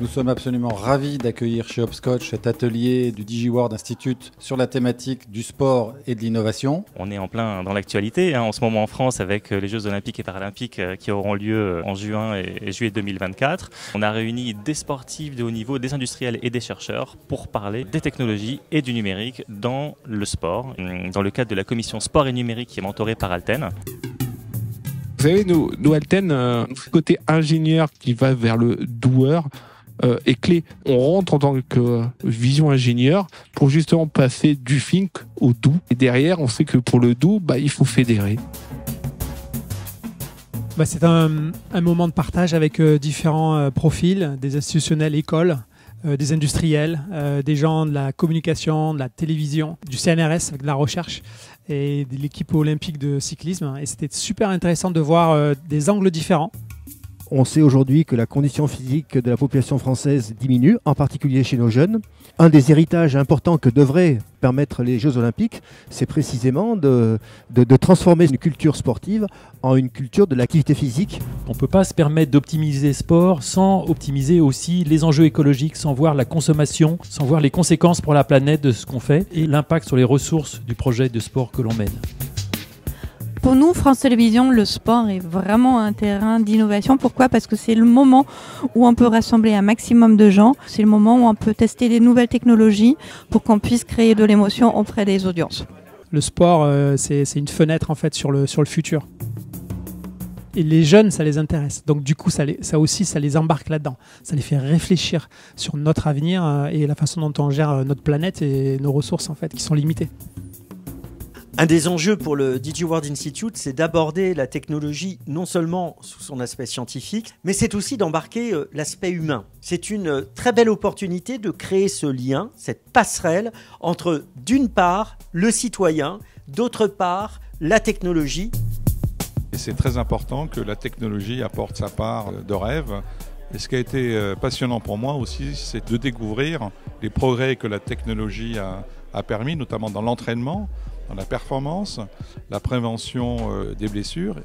Nous sommes absolument ravis d'accueillir chez Hopscotch cet atelier du DigiWorld Institute sur la thématique du sport et de l'innovation. On est en plein dans l'actualité en ce moment en France avec les Jeux Olympiques et Paralympiques qui auront lieu en juin et juillet 2024. On a réuni des sportifs de haut niveau, des industriels et des chercheurs pour parler des technologies et du numérique dans le sport, dans le cadre de la commission sport et numérique qui est mentorée par Alten. Vous savez, nous Alten, notre côté ingénieur qui va vers le doueur est clé. On rentre en tant que vision ingénieur pour justement passer du think au do. Et derrière, on sait que pour le do, il faut fédérer. C'est un moment de partage avec différents profils, des institutionnels, écoles, des industriels, des gens de la communication, de la télévision, du CNRS avec de la recherche et de l'équipe olympique de cyclisme. Et c'était super intéressant de voir des angles différents. On sait aujourd'hui que la condition physique de la population française diminue, en particulier chez nos jeunes. Un des héritages importants que devraient permettre les Jeux Olympiques, c'est précisément de transformer une culture sportive en une culture de l'activité physique. On ne peut pas se permettre d'optimiser le sport sans optimiser aussi les enjeux écologiques, sans voir la consommation, sans voir les conséquences pour la planète de ce qu'on fait et l'impact sur les ressources du projet de sport que l'on mène. Pour nous, France Télévisions, le sport est vraiment un terrain d'innovation. Pourquoi ? Parce que c'est le moment où on peut rassembler un maximum de gens. C'est le moment où on peut tester des nouvelles technologies pour qu'on puisse créer de l'émotion auprès des audiences. Le sport, c'est une fenêtre en fait sur le futur. Et les jeunes, ça les intéresse. Donc du coup, ça les embarque là-dedans. Ça les fait réfléchir sur notre avenir et la façon dont on gère notre planète et nos ressources en fait, qui sont limitées. Un des enjeux pour le DigiWorld Institute, c'est d'aborder la technologie non seulement sous son aspect scientifique, mais c'est aussi d'embarquer l'aspect humain. C'est une très belle opportunité de créer ce lien, cette passerelle entre, d'une part, le citoyen, d'autre part, la technologie. Et c'est très important que la technologie apporte sa part de rêve. Et ce qui a été passionnant pour moi aussi, c'est de découvrir les progrès que la technologie a permis, notamment dans l'entraînement, dans la performance, la prévention des blessures,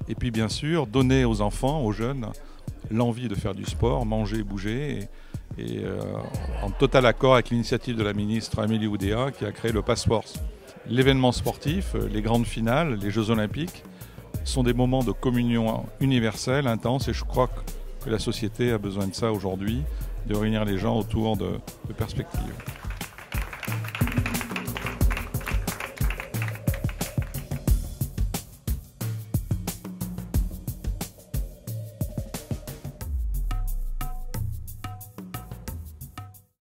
et puis bien sûr donner aux enfants, aux jeunes, l'envie de faire du sport, manger, bouger, et en total accord avec l'initiative de la ministre Amélie Oudéa qui a créé le Passeport. L'événement sportif, les grandes finales, les Jeux Olympiques sont des moments de communion universelle, intense, et je crois que la société a besoin de ça aujourd'hui, de réunir les gens autour de perspectives.